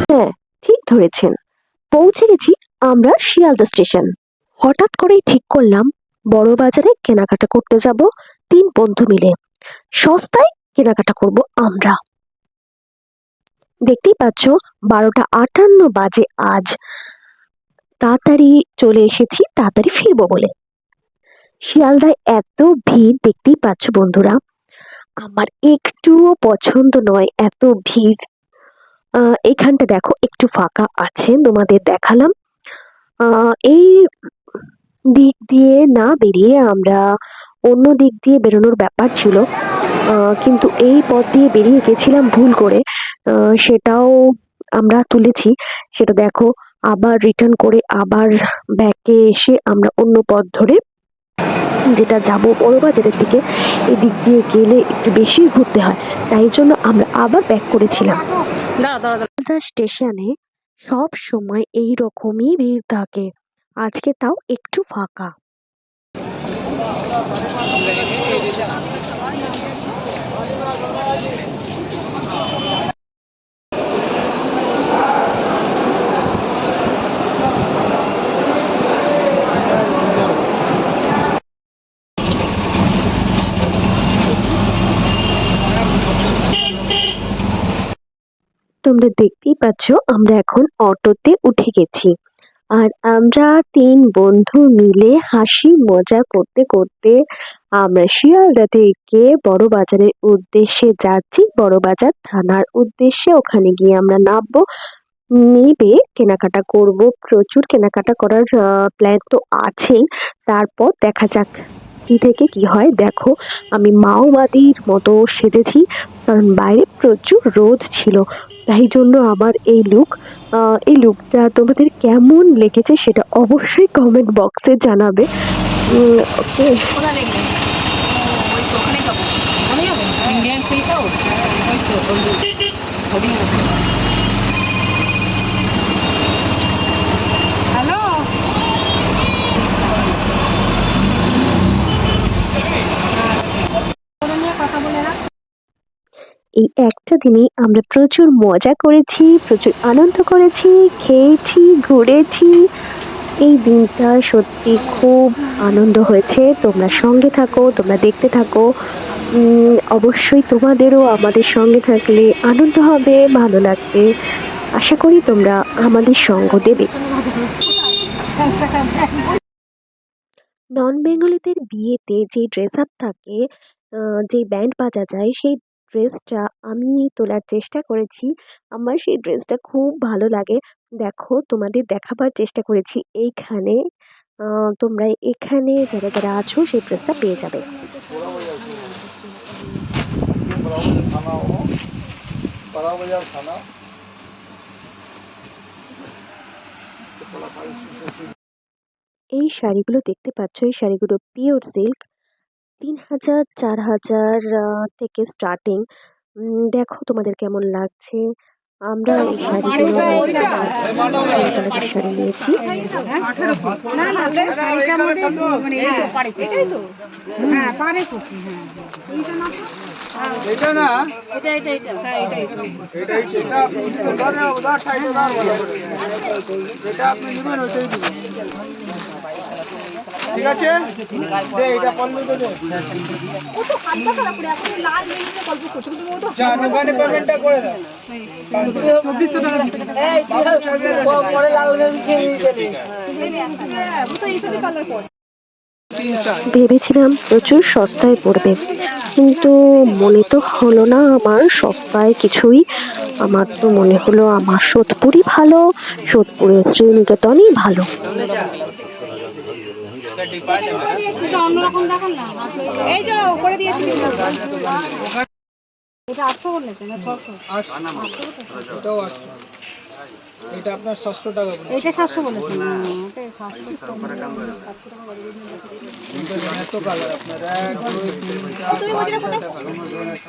হ্যাঁ, ঠিক ধরেছেন, পৌঁছে গেছি আমরা শিয়ালদা স্টেশন। হঠাৎ করেই ঠিক করলাম বড় বাজারে কেনাকাটা করতে যাব, 3 বন্ধু মিলে। সস্তায় কেনাকাটা করব আমরা। দেখতেই পাচ্ছ 12টা 58 বাজে আজ। তাড়াতাড়ি চলে এসেছি, তাড়াতাড়ি ফিরবো বলে। শিয়ালদায় এত ভিড় দেখতেই পাচ্ছ বন্ধুরা, আমার একটুও পছন্দ নয় এত ভিড়। এখানটা দেখো একটু ফাঁকা আছে, তোমাদের দেখালাম। এই দিক দিয়ে না বেরিয়ে আমরা অন্য দিক দিয়ে বেরোনোর ব্যাপার ছিল, কিন্তু এই পথ দিয়ে বেরিয়ে গেছিলাম ভুল করে। সেটাও আমরা তুলেছি, সেটা দেখো। আবার রিটার্ন করে আবার ব্যাকে এসে আমরা অন্য পথ ধরে যেটা যাব বড়বাজারের দিকে, এদিক দিয়ে গেলে একটু বেশি ঘুরতে হয়, তাই জন্য আমরা আবার ব্যাক করেছিলাম। স্টেশনে সব সময় এই রকমই ভিড় থাকে, আজকে তাও একটু ফাঁকা। তোমরা দেখতেই পাচ্ছ আমরা এখন অটোতে উঠে গেছি, আর আমরা 3 বন্ধু মিলে হাসি মজা করতে করতে আমরা শিয়ালদা থেকে বড়বাজারের উদ্দেশ্যে যাচ্ছি, বড়বাজার থানার উদ্দেশ্যে। ওখানে গিয়ে আমরা নামবো, নেবে কেনাকাটা করব। প্রচুর কেনাকাটা করার প্ল্যান তো আছেই, তারপর দেখা যাক কি থেকে কি হয়। দেখো আমি মাওবাদীর মতো সেজেছি, কারণ বাইরে প্রচুর রোদ ছিল, তাই জন্য আমার এই লুকটা তোমাদের কেমন লেগেছে সেটা অবশ্যই কমেন্ট বক্সে জানাবে। ওকে, এই একটা দিনেই আমরা প্রচুর মজা করেছি, প্রচুর আনন্দ করেছি, খেয়েছি, ঘুরেছি। এই দিনটা সত্যি খুব আনন্দ হয়েছে। তোমরা সঙ্গে থাকো, তোমরা দেখতে থাকো। অবশ্যই তোমাদেরও আমাদের সঙ্গে থাকলে আনন্দ হবে, ভালো লাগবে। আশা করি তোমরা আমাদের সঙ্গ দেবে। নন বেঙ্গলিদের বিয়েতে যে ড্রেস আপ থাকে, যে ব্যান্ড বাজা যায়, সেই ড্রেসটা আমি তোলার চেষ্টা করেছি। আমার সেই ড্রেসটা খুব ভালো লাগে। দেখো তোমাদের দেখাবার চেষ্টা করেছি এইখানে। তোমরা এখানে যারা যারা আছো সেই ড্রেসটা পেয়ে যাবে। এই শাড়িগুলো দেখতে পাচ্ছ, এই শাড়িগুলো পিওর সিল্ক, 3000 4000 থেকে স্টার্টিং। দেখো তোমাদের কেমন লাগছে। আমরা এই শাড়িগুলো কালারের শাড়ি নিয়েছি। ঠিক আছে, এটা পল্লু দেবো। ও তো হালকা কালার পরে এখন লাল মেরুনে গল্প করছে, কিন্তু ও তো ওখানে পেমেন্টটা করে দাও। 2400 টাকা এই পরে লাল মেরুন খেয়ে নিতে হ্যাঁ, ও তো এই সাথে কালার পড়ে। ভেবেছিলাম প্রচুর সস্তায় পড়বে, কিন্তু মনে তো হলো না আমার সস্তায় কিছুই। আমার তো মনে হলো আমার সোদপুরই ভালো, সোদপুরের শ্রীনিকেতনই ভালো। এই যে করে দিয়েছি, এটা 800 বললে না 600? 800, এটাও 800। এটা আপনার 700 টাকা পড়বে। এটা 700 বলেছেন। এটা 700 এত কালার আপনার 1 2 3 4 5 6 টাকা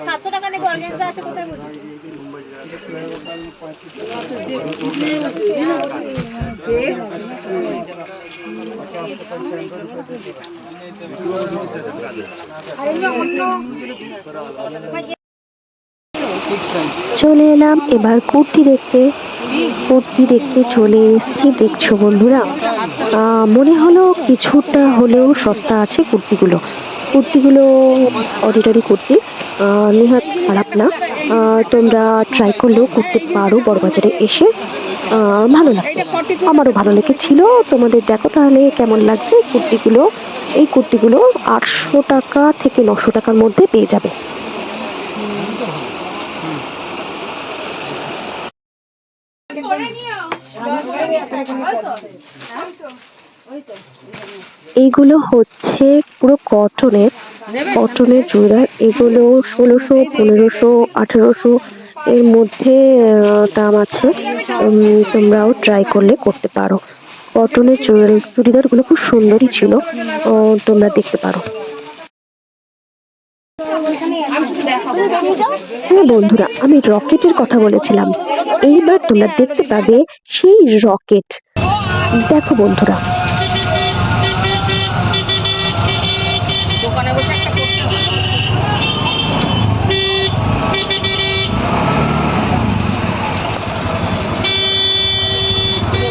700 টাকা নিয়ে অর্গানজা আছে কোথায় বলছি? চলে এলাম এবার কুর্তি দেখতে। কুর্তি দেখতে চলে এসেছি, দেখছো বন্ধুরা, মনে হলো কিছুটা হলেও সস্তা আছে কুর্তিগুলো। কুর্তিগুলো অর্ডিনারি কুর্তি, নেহাত খারাপ না। তোমরা ট্রাই করলেও করতে পারো বড়বাজারে এসে, ভালো লাগবে। আমারও ভালো লেগেছিল। তোমাদের দেখো তাহলে কেমন লাগছে কুর্তিগুলো। এই কুর্তিগুলো 800 টাকা থেকে 900 টাকার মধ্যে পেয়ে যাবে। এইগুলো হচ্ছে পুরো কটনের চুড়িদার। এগুলো 1600, 1500, 1800 এর মধ্যে দাম আছে। তোমরাও ট্রাই করলে করতে পারো। কটনের চুড়িদারগুলো খুব সুন্দরই ছিল, তোমরা দেখতে পারো। হ্যাঁ বন্ধুরা, আমি রকেটের কথা বলেছিলাম। এইবার তোমরা দেখতে পাবে সেই রকেট। দেখো বন্ধুরা, দোকানে বসে একটা করতে হবে।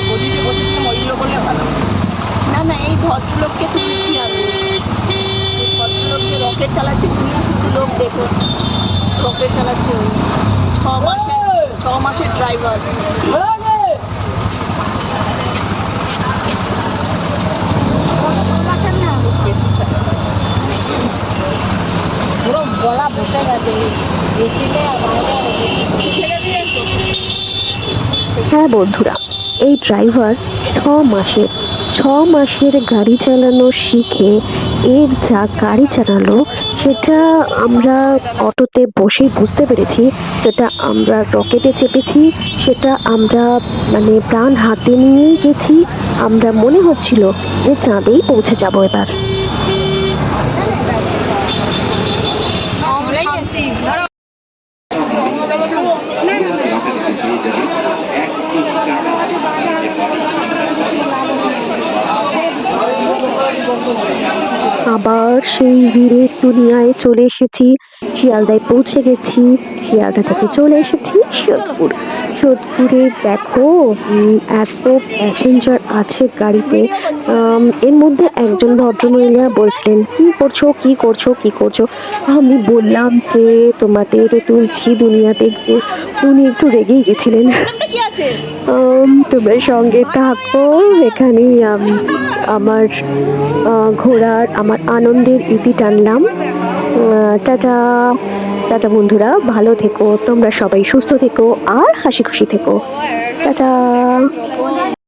গদিতে বসেছিলাম, ওইগুলো করলে ভালো। না না, এই ভদ্রলোককে তুলছি আমি। এই ভদ্রলোককে রকেট চালাচ্ছে, দুনিয়া শুধু লোক দেখো রকেট চালাচ্ছে। 6 মাসের ড্রাইভার। পুরো গলা বসে গেছে এসিতে আর বাইরে। হ্যাঁ বন্ধুরা, এই ড্রাইভার 6 মাসের গাড়ি চালানো শিখে এর যা গাড়ি চালালো সেটা আমরা অটোতে বসেই বুঝতে পেরেছি। সেটা আমরা রকেটে চেপেছি, সেটা আমরা মানে প্রাণ হাতে নিয়েই গেছি। আমরা মনে হচ্ছিল যে চাঁদেই পৌঁছে যাব এবার। আবার সেই ভিড়ের দুনিয়ায় চলে এসেছি। শিয়ালদায় পৌঁছে গেছি। শিয়ালদা থেকে চলে এসেছি সোদপুরে। দেখো এত প্যাসেঞ্জার আছে গাড়িতে। এর মধ্যে একজন ভদ্রমহিলা বলছিলেন, কি করছো। আমি বললাম যে তোমাদের তুলছি দুনিয়া দেখতে। উনি একটু রেগেই গেছিলেন। তোমরা সঙ্গে থাকো, এখানেই আমি আমার ঘোরার আমার আনন্দের ইতি টানলাম। টাটা বন্ধুরা, ভালো থেকো, তোমরা সবাই সুস্থ থেকো আর হাসি খুশি থেকো। টাটা।